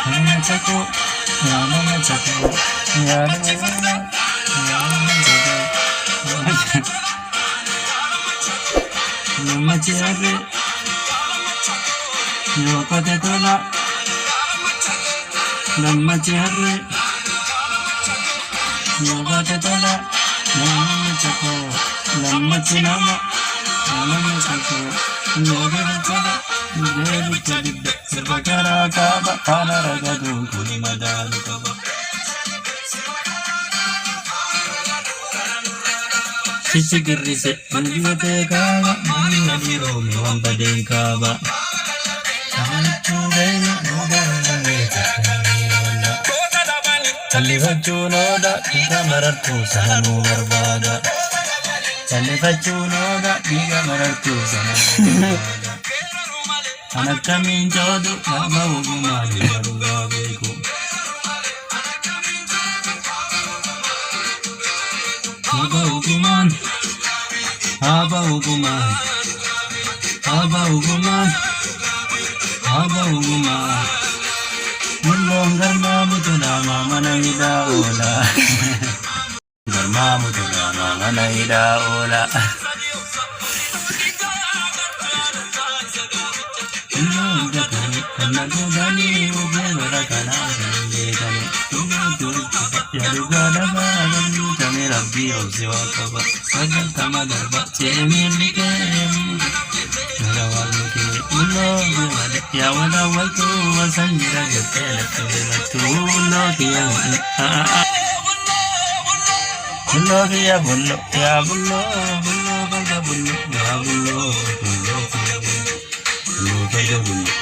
Chako, Yamama Chako, Yamama Chako, Yamachiabe, Yokatetola, Namachiabe, Yokatetola, Yamama Chako, Namachinama, Yamama Chako, Yokatetola, Yokatetola, Sabakara Kaba, Panaragadu, Kulimadan Kaba. Shishigirrise, Mandivate Kaba, Mandivadi Romi, Wambade Kaba. Chudena, Nodana, Talifachunoda, Diga Maratu, Sanu Barbada. Talifachunoda, Diga Maratu, Sanu Barbada. Anakamin Jodu, Yama Ugumadi, Barugabeku. Haba Uguman, Haba Uguman, Haba Uguman, Haba Uguman. Mulong Garma Mutuna Mamana Ida Ola. Garma Mutuna Mamana Ida Ola. Kanagani Ugera Kanagani Yadugana Bagan Tamira Bio Siwakaba Sagan Tamadarba Chemilike Narawalke Ulo Yawana Waltu Wasangira Gatela Tulo Tia Bullo Tia Bullo Ya Bullo Bullo Bullo Bullo Ya Bullo Bullo Bullo Bullo